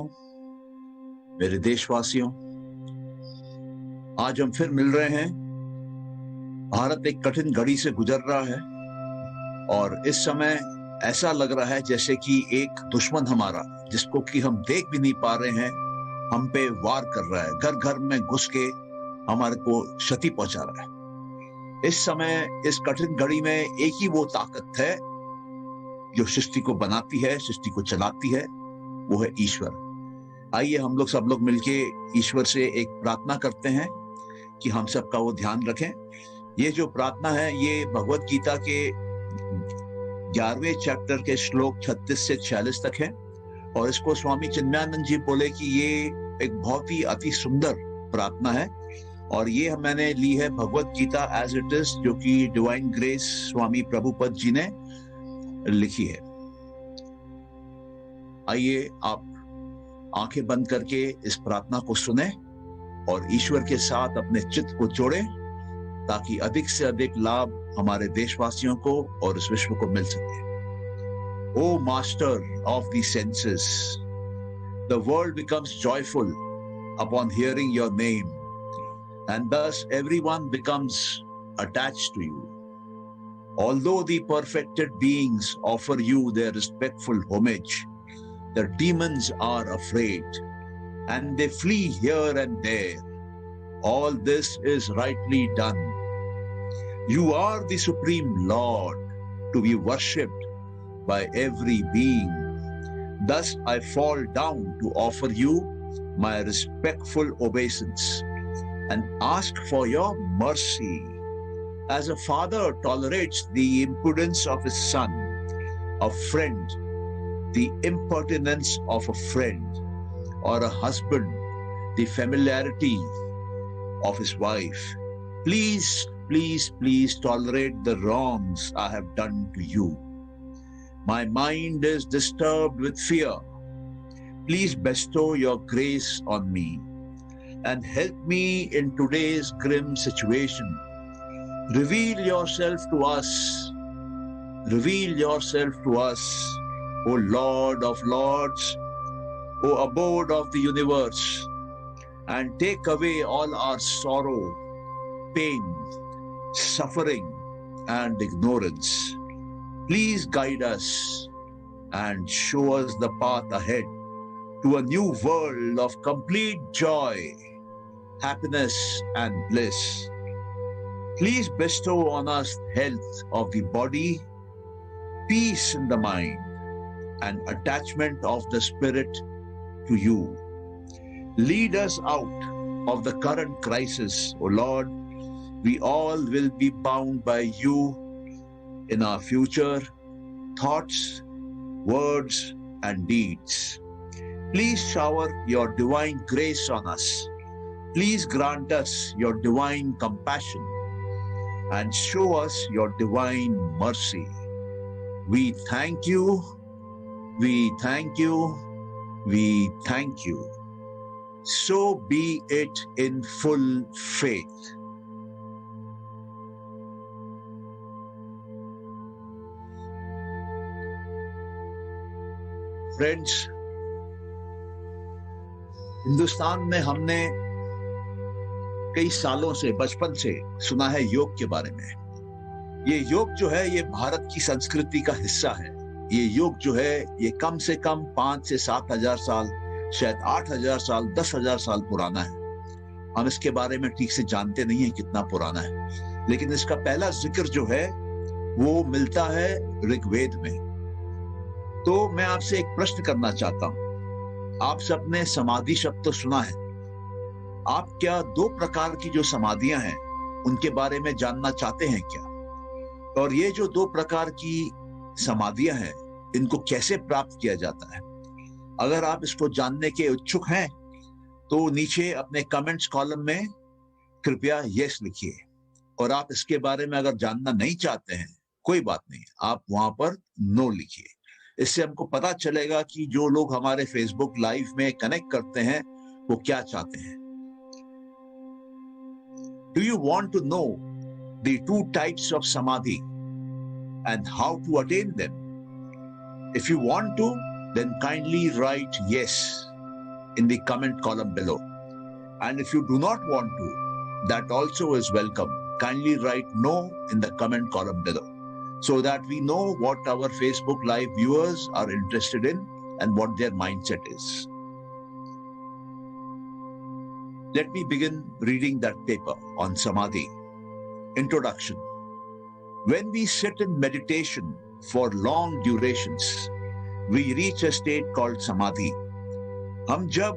मेरे देशवासियों, आज हम फिर मिल रहे हैं। भारत एक कठिन घड़ी से गुजर रहा है और इस समय ऐसा लग रहा है जैसे कि एक दुश्मन हमारा, जिसको कि हम देख भी नहीं पा रहे हैं, हम पे वार कर रहा है, घर घर में घुस के हमारे को क्षति पहुंचा रहा है। इस समय इस कठिन घड़ी में एक ही वो ताकत है जो सृष्टि को बनाती है, सृष्टि को चलाती है, वो है ईश्वर। आइए हम लोग सब लोग मिलके ईश्वर से एक प्रार्थना करते हैं कि हम सबका वो ध्यान रखें। ये जो प्रार्थना है ये भगवत गीता के 11वें चैप्टर के श्लोक 36 से 46 तक है और इसको स्वामी चिन्मयानंद जी बोले कि ये एक बहुत ही अति सुंदर प्रार्थना है और ये मैंने ली है Bhagavad Gita as it is, जो कि डिवाइन ग्रेस स्वामी प्रभुपद जी ने लिखी है। आइए आप आंखें बंद करके इस प्रार्थना को सुने और ईश्वर के साथ अपने चित्त को जोड़ें ताकि अधिक से अधिक लाभ हमारे देशवासियों को और इस विश्व को मिल सके। O Master of the senses, the world becomes joyful upon hearing your name, and thus everyone becomes attached to you. Although the perfected beings offer you their respectful homage, the demons are afraid, and they flee here and there. All this is rightly done. You are the Supreme Lord, to be worshipped by every being. Thus I fall down to offer you my respectful obeisance and ask for your mercy. As a father tolerates the impudence of his son, a friend the impertinence of a friend, or a husband the familiarity of his wife, please, please, please tolerate the wrongs I have done to you. My mind is disturbed with fear. Please bestow your grace on me and help me in today's grim situation. Reveal yourself to us. Reveal yourself to us, O Lord of Lords, O abode of the universe, and take away all our sorrow, pain, suffering, and ignorance. Please guide us and show us the path ahead to a new world of complete joy, happiness, and bliss. Please bestow on us health of the body, peace in the mind, and attachment of the spirit to you. Lead us out of the current crisis, O Lord. We all will be bound by you in our future thoughts, words, and deeds. Please shower your divine grace on us. Please grant us your divine compassion and show us your divine mercy. We thank you. We thank you, we thank you. So be it in full faith. Friends, Hindustan में हमने कई सालों से, बचपन से सुना है योग के बारे में। ये योग जो है ये भारत की संस्कृति का हिस्सा है। ये योग जो है ये कम से कम 5 से 7 हजार साल, शायद 8 हजार साल, 10 हजार साल पुराना है। हम इसके बारे में ठीक से जानते नहीं है कितना पुराना है, लेकिन इसका पहला जिक्र जो है वो मिलता है ऋग्वेद में। तो मैं आपसे एक प्रश्न करना चाहता हूं। आप सबने समाधि शब्द तो सुना है। आप क्या 2 प्रकार की जो समाधियां हैं उनके बारे में जानना चाहते हैं क्या? और ये जो 2 प्रकार की समाधियां हैं इनको कैसे प्राप्त किया जाता है? अगर आप इसको जानने के इच्छुक हैं तो नीचे अपने कमेंट्स कॉलम में कृपया यस लिखिए, और आप इसके बारे में अगर जानना नहीं चाहते हैं कोई बात नहीं, आप वहां पर नो लिखिए। इससे हमको पता चलेगा कि जो लोग हमारे फेसबुक लाइव में कनेक्ट करते हैं वो क्या चाहते हैं। Do you want to know the 2 types of samadhi and how to attain them? If you want to, then kindly write yes in the comment column below. And if you do not want to, that also is welcome. Kindly write no in the comment column below so that we know what our Facebook Live viewers are interested in and what their mindset is. Let me begin reading that paper on Samadhi. Introduction. When we sit in meditation for long durations, we reach a state called Samadhi. हम जब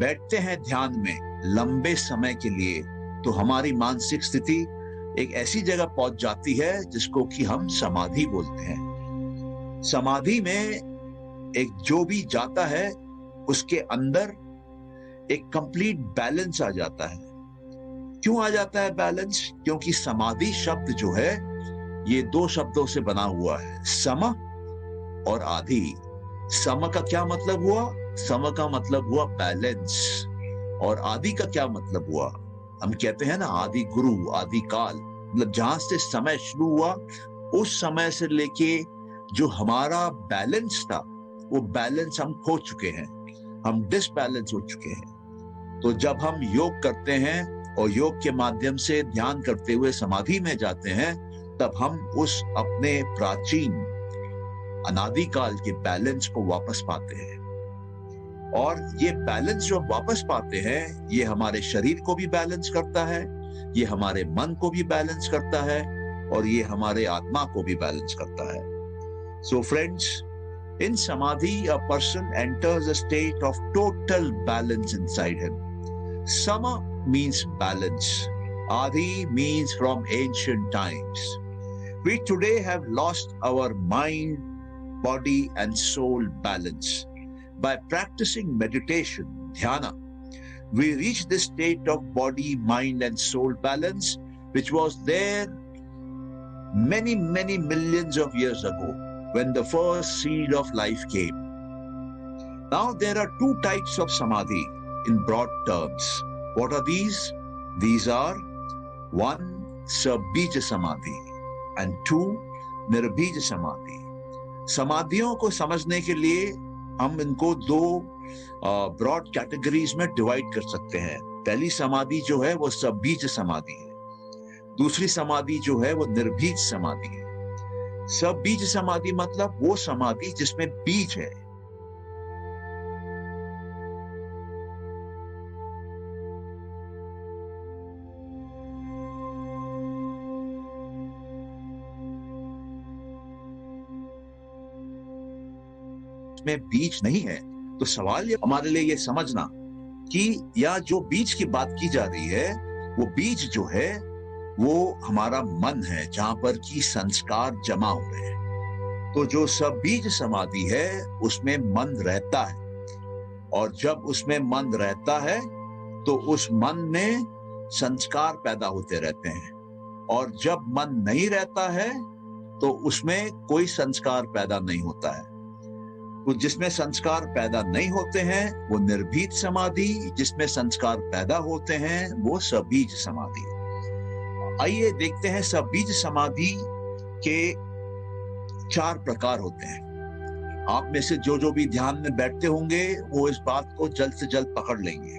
बैठते हैं ध्यान में लंबे समय के लिए तो हमारी मानसिक स्थिति एक ऐसी जगह पहुंच जाती है जिसको कि हम समाधि बोलते हैं। समाधि में एक जो भी जाता है उसके अंदर एक कंप्लीट बैलेंस आ जाता है। क्यों आ जाता है बैलेंस? क्योंकि समाधि शब्द जो है ये दो शब्दों से बना हुआ है, सम और आधि। सम का क्या मतलब हुआ? सम का मतलब हुआ बैलेंस। और आदि का क्या मतलब हुआ? हम कहते हैं ना आदि गुरु, आदि काल, मतलब जहां से समय शुरू हुआ उस समय से लेके जो हमारा बैलेंस था वो बैलेंस हम खो चुके हैं, हम डिसबैलेंस हो चुके हैं। तो जब हम योग करते हैं और योग के माध्यम से ध्यान करते हुए समाधि में जाते हैं तब हम उस अपने प्राचीन अनादिकाल के बैलेंस को वापस पाते हैं। और ये बैलेंस जो हम वापस पाते हैं ये हमारे शरीर को भी बैलेंस करता है, ये हमारे मन को भी बैलेंस करता है और ये हमारे आत्मा को भी बैलेंस करता है। So friends, in samadhi a person enters a state of total balance inside him. Sama means balance. Adi means from ancient times. We today have lost our mind, body and soul balance. By practicing meditation, dhyana, we reach this state of body, mind and soul balance, which was there many, many millions of years ago when the first seed of life came. Now there are two types of samadhi in broad terms. What are these? These are one, sabija samadhi and two, nirbija samadhi. समाधियों को समझने के लिए हम इनको दो broad categories में divide कर सकते हैं। पहली समाधि जो है वो सबीज समाधि है, दूसरी समाधि जो है वो निर्बीज समाधि है। सबीज समाधि मतलब वो समाधि जिसमें बीज है। में बीज नहीं है। तो सवाल ये हमारे लिए ये समझना कि या जो बीज की बात की जा रही है वो बीज जो है वो हमारा मन है, जहां पर की संस्कार जमा हो रहे हैं। तो जो सबीज समाधि है उसमें मन रहता है, और जब उसमें मन रहता है तो उस मन में संस्कार पैदा होते रहते हैं, और जब मन नहीं रहता है तो उसमें कोई संस्कार पैदा नहीं होता है। तो जिसमें संस्कार पैदा नहीं होते हैं वो निर्भीत समाधि, जिसमें संस्कार पैदा होते हैं वो सबीज समाधि। आइए देखते हैं सबीज समाधि के 4 प्रकार होते हैं। आप में से जो भी ध्यान में बैठते होंगे वो इस बात को जल्द से जल्द पकड़ लेंगे।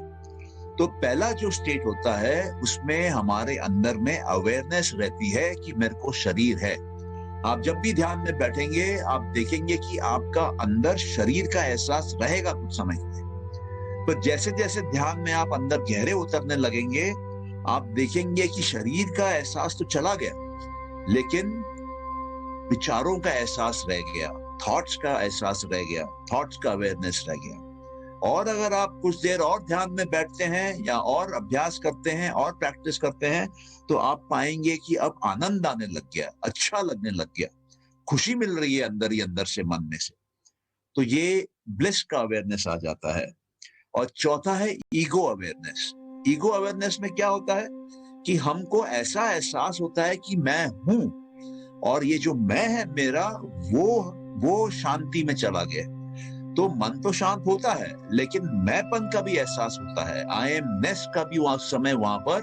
तो पहला जो स्टेट होता है उसमें हमारे अंदर में अवेयरनेस रहती है कि मेरे को शरीर है। आप जब भी ध्यान में बैठेंगे आप देखेंगे कि आपका अंदर शरीर का एहसास रहेगा कुछ समय में। तो जैसे जैसे ध्यान में आप अंदर गहरे उतरने लगेंगे आप देखेंगे कि शरीर का एहसास तो चला गया, लेकिन विचारों का एहसास रह गया, थॉट्स का एहसास रह गया, थॉट्स का अवेयरनेस रह गया। और अगर आप कुछ देर और ध्यान में बैठते हैं या और अभ्यास करते हैं और प्रैक्टिस करते हैं तो आप पाएंगे कि अब आनंद आने लग गया, अच्छा लगने लग गया, खुशी मिल रही है अंदर ही अंदर से, मन में से। तो ये ब्लिस का अवेयरनेस आ जाता है। और चौथा है ईगो अवेयरनेस। ईगो अवेयरनेस में क्या होता है कि हमको ऐसा एहसास होता है कि मैं हूं, और ये जो मैं है मेरा वो शांति में चला गया। तो मन तो शांत होता है लेकिन मैंपन का भी एहसास होता है, आई एम नेस का भी वहां समय वहां पर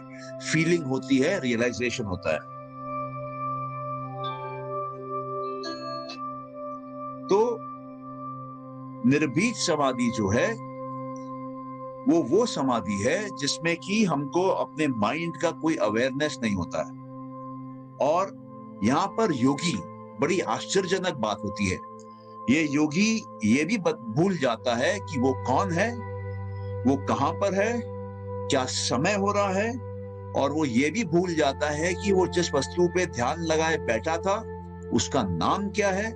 फीलिंग होती है, रियलाइजेशन होता है। तो निर्भीत समाधि जो है वो समाधि है जिसमें कि हमको अपने माइंड का कोई अवेयरनेस नहीं होता है। और यहाँ पर योगी, बड़ी आश्चर्यजनक बात होती है, ये योगी ये भी भूल जाता है कि वो कौन है, वो कहाँ पर है, क्या समय हो रहा है, और वो ये भी भूल जाता है कि वो जिस वस्तु पे ध्यान लगाए बैठा था उसका नाम क्या है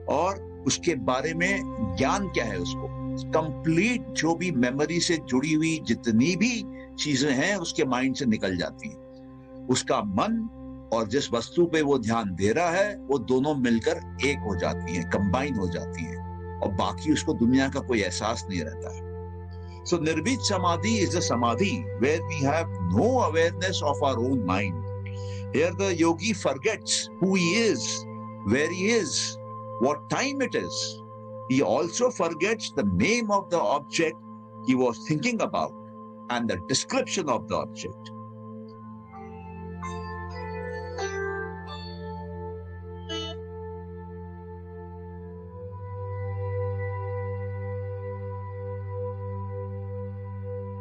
और उसके बारे में ज्ञान क्या है। उसको कंप्लीट जो भी मेमोरी से जुड़ी हुई जितनी भी चीजें हैं उसके माइंड से निकल जाती हैं। उसका मन और जिस वस्तु पे वो ध्यान दे रहा है वो दोनों मिलकर एक हो जाती हैं, कंबाइन हो जाती हैं, और बाकी उसको दुनिया का कोई एहसास नहीं रहता है। So Nirvit Samadhi is a samadhi where we have no awareness of our own mind. Here the yogi forgets who he is, where he is, what time it is. He also forgets the name of the object he was thinking about and the description of the object.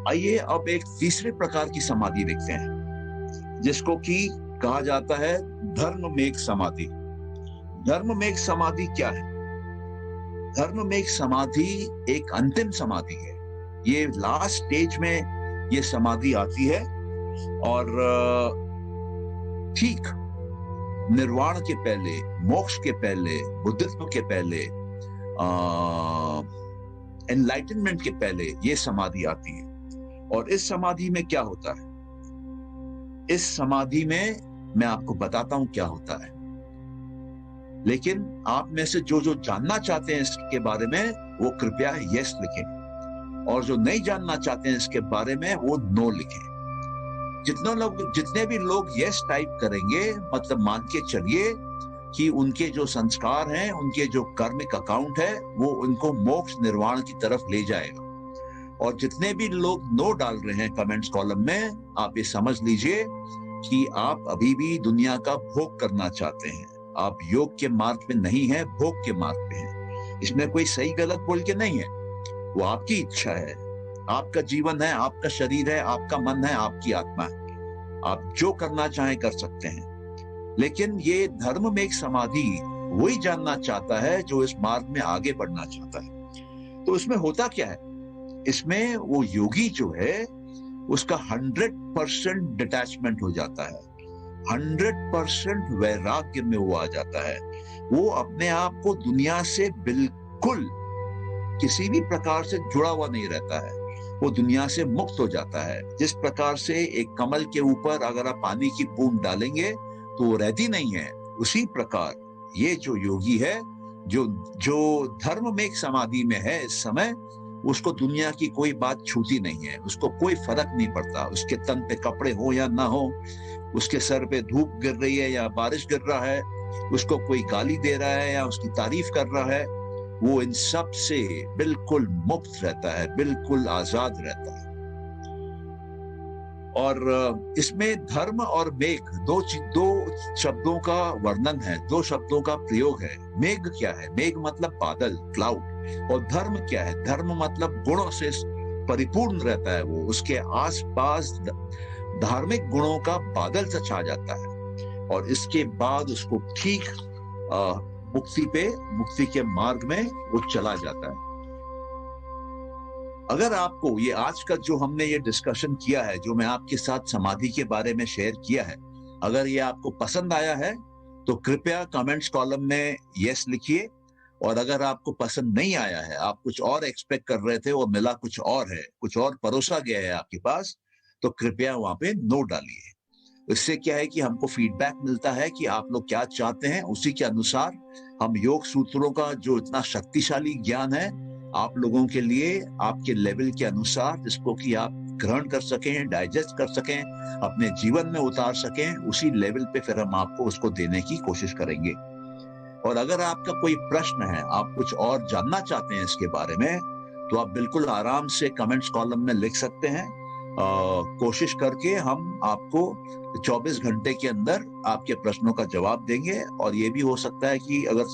आइए अब एक तीसरे प्रकार की समाधि देखते हैं जिसको कि कहा जाता है धर्ममेघ समाधि। धर्ममेघ समाधि क्या है? धर्ममेघ समाधि एक अंतिम समाधि है। ये लास्ट स्टेज में ये समाधि आती है और ठीक निर्वाण के पहले, मोक्ष के पहले, बुद्धित्व के पहले, एनलाइटनमेंट के पहले ये समाधि आती है। और इस समाधि में क्या होता है? इस समाधि में मैं आपको बताता हूं क्या होता है, लेकिन आप में से जो जो जानना चाहते हैं इसके बारे में वो कृपया यस लिखें, और जो नहीं जानना चाहते हैं इसके बारे में वो नो लिखें। जितने भी लोग यस टाइप करेंगे, मतलब मान के चलिए कि उनके जो संस्कार हैं, उनके जो कर्मिक अकाउंट है, वो उनको मोक्ष निर्वाण की तरफ ले जाएगा। और जितने भी लोग नो डाल रहे हैं कमेंट्स कॉलम में, आप ये समझ लीजिए कि आप अभी भी दुनिया का भोग करना चाहते हैं। आप योग के मार्ग पे नहीं है, भोग के मार्ग पे हैं। इसमें कोई सही गलत बोल के नहीं है, वो आपकी इच्छा है, आपका जीवन है, आपका शरीर है, आपका मन है, आपकी आत्मा है। आप जो करना चाहें कर सकते हैं। लेकिन ये धर्म में एक समाधि वही जानना चाहता है जो इस मार्ग में आगे बढ़ना चाहता है। तो इसमें होता क्या है? इसमें वो योगी जो है उसका 100% डिटैचमेंट हो जाता है, 100% वैराग्य में वो आ जाता है। वो अपने आप को दुनिया से बिल्कुल किसी भी प्रकार से जुड़ा हुआ नहीं रहता है, वो दुनिया से मुक्त हो जाता है। जिस प्रकार से एक कमल के ऊपर अगर आप पानी की बूंद डालेंगे तो वो रहती नहीं है, उसी प्रकार ये जो योगी है, जो धर्म में एक समाधि में है इस समय, उसको दुनिया की कोई बात छूती नहीं है, उसको कोई फर्क नहीं पड़ता। उसके तन पे कपड़े हो या ना हो, उसके सर पे धूप गिर रही है या बारिश गिर रहा है, उसको कोई गाली दे रहा है या उसकी तारीफ कर रहा है, वो इन सब से बिल्कुल मुक्त रहता है, बिल्कुल आजाद रहता है। और इसमें धर्म और मेघ दो शब्दों का वर्णन है, दो शब्दों का प्रयोग है। मेघ क्या है? मेघ मतलब बादल, क्लाउड। और धर्म क्या है? धर्म मतलब गुणों से परिपूर्ण रहता है वो, उसके आसपास धार्मिक गुणों का बादल सा छा जाता है। और इसके बाद उसको ठीक मुक्ति के मार्ग में वो चला जाता है। अगर आपको ये आज का जो हमने ये डिस्कशन किया है, जो मैं आपके साथ समाधि के बारे में शेयर किया है, अगर ये आपको पसंद आया है तो कृपया कमेंट्स कॉलम में यस लिखिए। और अगर आपको पसंद नहीं आया है, आप कुछ और एक्सपेक्ट कर रहे थे और मिला कुछ और है, कुछ और परोसा गया है आपके पास, तो कृपया वहां पे नो डालिए। इससे क्या है कि हमको फीडबैक मिलता है कि आप लोग क्या चाहते हैं, उसी के अनुसार हम योग सूत्रों का जो इतना शक्तिशाली ज्ञान है आप लोगों के लिए, आपके लेवल के अनुसार, जिसको कि आप ग्रहण कर सकें, डाइजेस्ट कर सकें, अपने जीवन में उतार सकें, उसी लेवल पे फिर हम आपको उसको देने की कोशिश करेंगे। और अगर आपका कोई प्रश्न है, आप कुछ और जानना चाहते हैं इसके बारे में, तो आप बिल्कुल आराम से कमेंट्स कॉलम में लिख सकते हैं। कोशिश करके हम आपको 24 घंटे के अंदर आपके प्रश्नों का जवाब देंगे। और ये भी हो सकता है कि अगर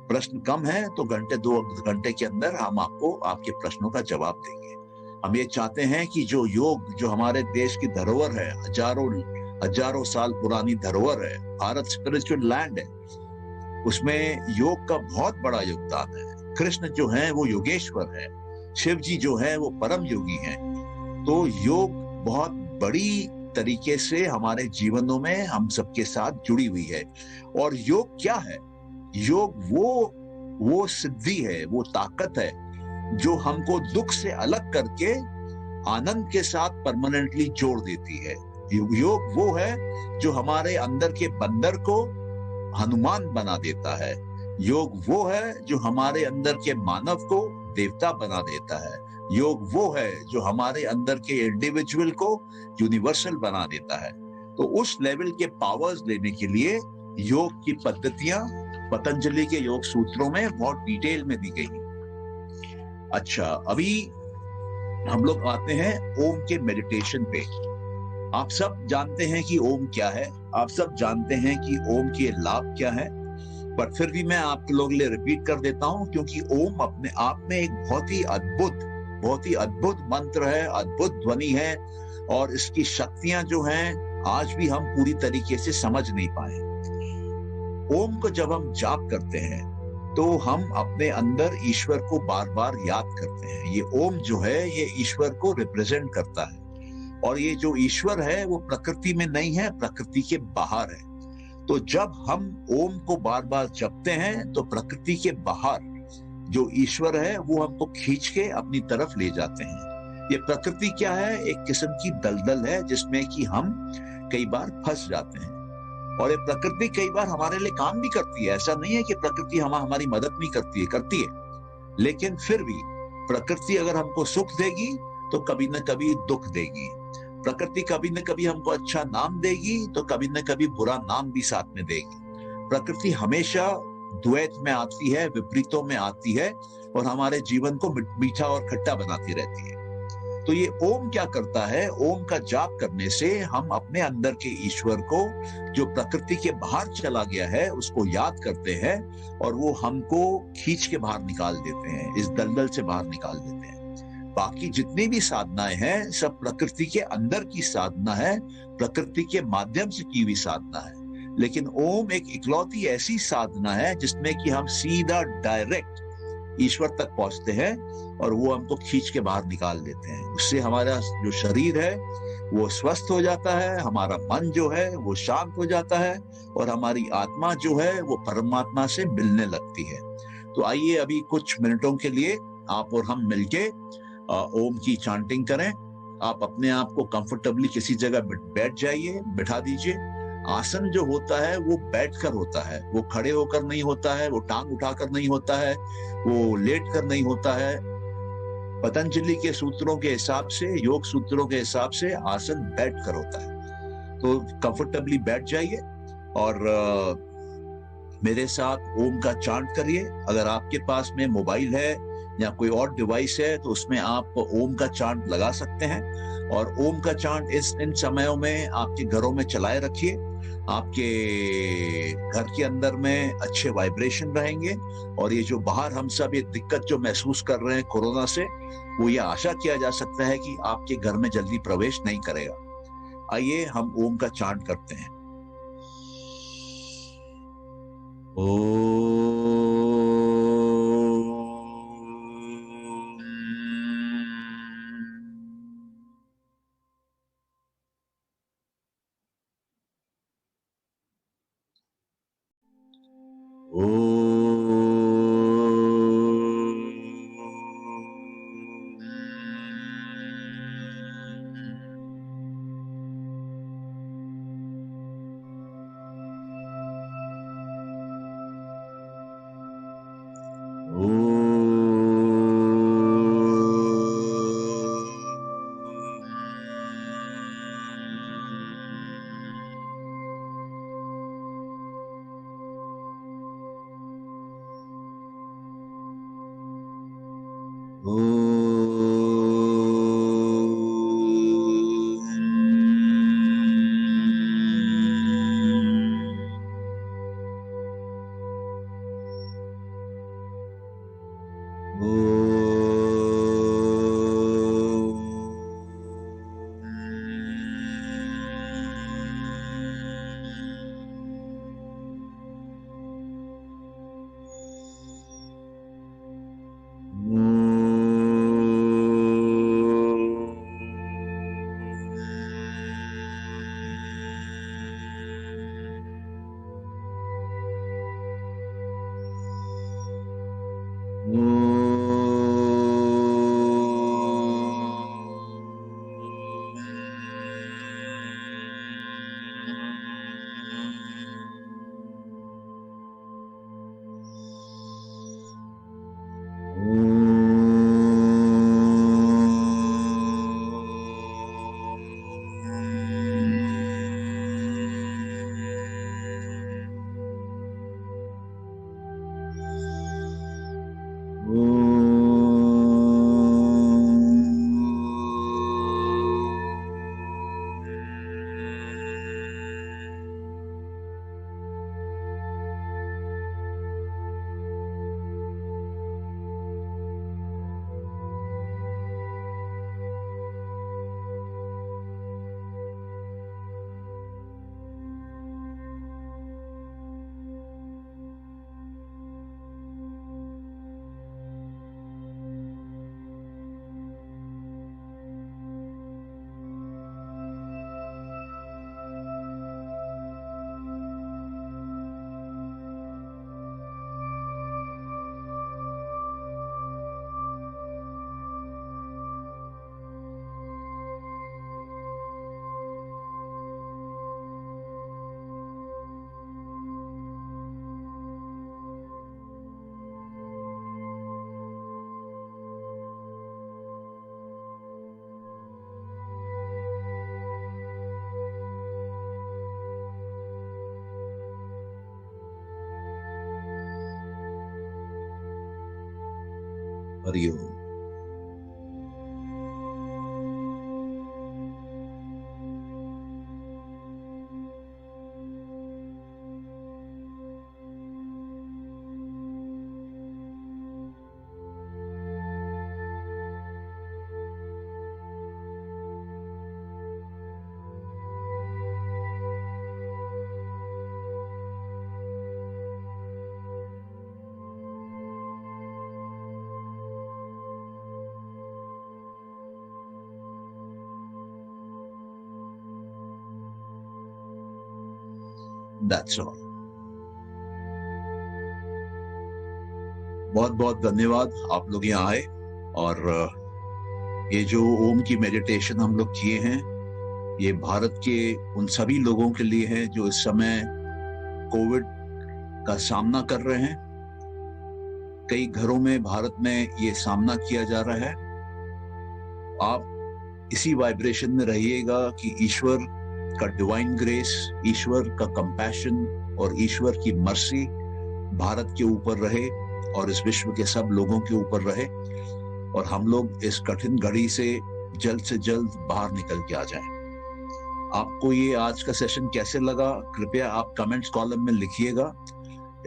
प्रश्न कम है तो घंटे 2 घंटे के अंदर हम आपको आपके प्रश्नों का जवाब देंगे। हम ये चाहते हैं कि जो योग, जो हमारे देश की धरोहर है, हजारों हजारों साल पुरानी धरोहर है, भारत स्पिरिचुअल लैंड है, उसमें योग का बहुत बड़ा योगदान है। कृष्ण जो है वो योगेश्वर है, शिव जी जो है वो परम योगी हैं। तो योग बहुत बड़ी तरीके से हमारे जीवनों में हम सबके साथ जुड़ी हुई है। और योग क्या है? योग वो सिद्धि है, वो ताकत है जो हमको दुख से अलग करके आनंद के साथ परमानेंटली जोड़ देती है। योग वो है जो हमारे अंदर के बंदर को हनुमान बना देता है। योग वो है जो हमारे अंदर के मानव को देवता बना देता है। योग वो है जो हमारे अंदर के इंडिविजुअल को यूनिवर्सल बना देता है। तो उस लेवल के पावर्स लेने के लिए योग की पद्धतियां पतंजलि के योग सूत्रों में बहुत डिटेल में दी गई। अच्छा, अभी हम लोग आते हैं ओम के मेडिटेशन पे। आप सब जानते हैं कि ओम क्या है, आप सब जानते हैं कि ओम के लाभ क्या है, पर फिर भी मैं आप लोगों के लिए रिपीट कर देता हूं, क्योंकि ओम अपने आप में एक बहुत ही अद्भुत मंत्र है, अद्भुत ध्वनि है, और इसकी शक्तियां जो हैं आज भी हम पूरी तरीके से समझ नहीं पाए। ओम को जब हम जाप करते हैं तो हम अपने अंदर ईश्वर को बार बार याद करते हैं। ये ओम जो है ये ईश्वर को रिप्रेजेंट करता है, और ये जो ईश्वर है वो प्रकृति में नहीं है, प्रकृति के बाहर है। तो जब हम ओम को बार बार जपते हैं तो प्रकृति के बाहर जो ईश्वर है वो हमको खींच के अपनी तरफ ले जाते हैं। ये प्रकृति क्या है? एक किस्म की दलदल है जिसमें कि हम कई बार फंस जाते हैं, और ये प्रकृति कई बार हमारे लिए काम भी करती है। ऐसा नहीं है कि प्रकृति हमारी मदद नहीं करती है, लेकिन फिर भी प्रकृति अगर हमको सुख देगी तो कभी न कभी दुख देगी। प्रकृति कभी न कभी हमको अच्छा नाम देगी तो कभी न कभी बुरा नाम भी साथ में देगी। प्रकृति हमेशा द्वैत में आती है, विपरीतों में आती है, और हमारे जीवन को मीठा और खट्टा बनाती रहती है। तो ये ओम क्या करता है? ओम का जाप करने से हम अपने अंदर के ईश्वर को, जो प्रकृति के बाहर चला गया है, उसको याद करते हैं, और वो हमको खींच के बाहर निकाल देते हैं, इस दलदल से बाहर निकाल देते हैं। बाकी जितनी भी साधनाएं हैं सब प्रकृति के अंदर की साधना है, प्रकृति के माध्यम से की हुई साधना है। लेकिन ओम एक इकलौती ऐसी साधना है जिसमें कि हम सीधा डायरेक्ट ईश्वर तक पहुंचते हैं, और वो हमको खींच के बाहर निकाल देते हैं। उससे हमारा जो शरीर है वो स्वस्थ हो जाता है, हमारा मन जो है वो शांत हो जाता है, और हमारी आत्मा जो है वो परमात्मा से मिलने लगती है। तो आइए अभी कुछ मिनटों के लिए आप और हम मिलके ओम की चांटिंग करें। आप अपने आप को कंफर्टेबली किसी जगह बैठ जाइए, बिठा दीजिए। आसन जो होता है वो बैठकर होता है, वो खड़े होकर नहीं होता है, वो टांग उठाकर नहीं होता है, वो लेट कर नहीं होता है। पतंजलि के सूत्रों के हिसाब से, योग सूत्रों के हिसाब से आसन बैठकर होता है। तो कंफर्टेबली बैठ जाइए और मेरे साथ ओम का चांट करिए। अगर आपके पास में मोबाइल है या कोई और डिवाइस है तो उसमें आप ओम का चांट लगा सकते हैं, और ओम का चांट इन समयों में आपके घरों में चलाए रखिए। आपके घर के अंदर में अच्छे वाइब्रेशन रहेंगे, और ये जो बाहर हम सब ये दिक्कत जो महसूस कर रहे हैं कोरोना से, वो ये आशा किया जा सकता है कि आपके घर में जल्दी प्रवेश नहीं करेगा। आइए हम ओम का चांट करते हैं। हरिओम। That's all. बहुत बहुत धन्यवाद आप लोग यहाँ आए, और ये जो ओम की मेडिटेशन हम लोग किए हैं, ये भारत के उन सभी लोगों के लिए है जो इस समय कोविड का सामना कर रहे हैं। कई घरों में भारत में ये सामना किया जा रहा है। आप इसी वाइब्रेशन में रहिएगा कि ईश्वर का डिवाइन ग्रेस, ईश्वर का कंपैशन और ईश्वर की मर्सी भारत के ऊपर रहे और इस विश्व के सब लोगों के ऊपर रहे, और हम लोग इस कठिन घड़ी से जल्द बाहर निकल के आ जाएं। आपको ये आज का सेशन कैसे लगा, कृपया आप कमेंट्स कॉलम में लिखिएगा।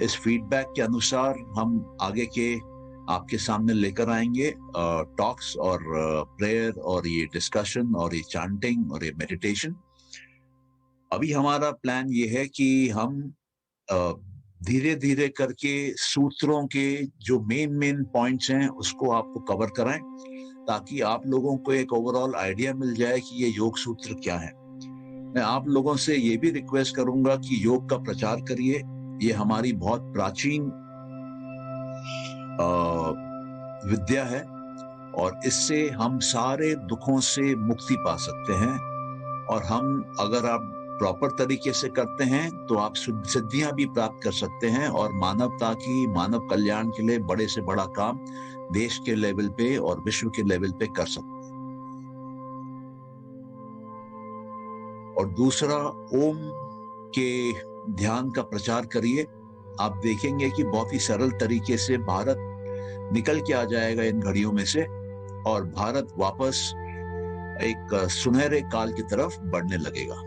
इस फीडबैक के अनुसार हम आगे के आपके सामने लेकर आएंगे टॉक्स और प्रेयर और ये डिस्कशन और ये चैंटिंग और ये मेडिटेशन। अभी हमारा प्लान ये है कि हम धीरे धीरे करके सूत्रों के जो मेन पॉइंट्स हैं उसको आपको कवर कराएं, ताकि आप लोगों को एक ओवरऑल आइडिया मिल जाए कि ये योग सूत्र क्या है। मैं आप लोगों से ये भी रिक्वेस्ट करूंगा कि योग का प्रचार करिए। ये हमारी बहुत प्राचीन विद्या है और इससे हम सारे दुखों से मुक्ति पा सकते हैं, और हम अगर आप प्रॉपर तरीके से करते हैं तो आप सिद्धियां भी प्राप्त कर सकते हैं और मानवता की मानव कल्याण के लिए बड़े से बड़ा काम देश के लेवल पे और विश्व के लेवल पे कर सकते हैं। और दूसरा, ओम के ध्यान का प्रचार करिए। आप देखेंगे कि बहुत ही सरल तरीके से भारत निकल के आ जाएगा इन घड़ियों में से, और भारत वापस एक सुनहरे काल की तरफ बढ़ने लगेगा।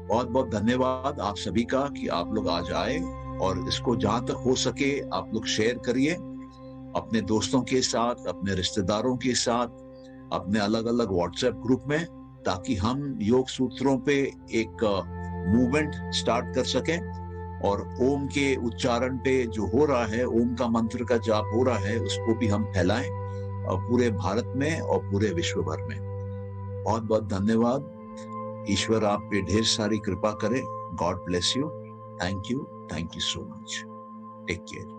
बहुत बहुत धन्यवाद आप सभी का कि आप लोग आज आए, और इसको जहां तक हो सके आप लोग शेयर करिए अपने दोस्तों के साथ, अपने रिश्तेदारों के साथ, अपने अलग अलग व्हाट्सएप ग्रुप में, ताकि हम योग सूत्रों पे एक मूवमेंट स्टार्ट कर सकें, और ओम के उच्चारण पे जो हो रहा है, ओम का मंत्र का जाप हो रहा है, उसको भी हम फैलाएं पूरे भारत में और पूरे विश्व भर में। बहुत बहुत धन्यवाद। ईश्वर आप पे ढेर सारी कृपा करे। God bless you. Thank you so much. Take care.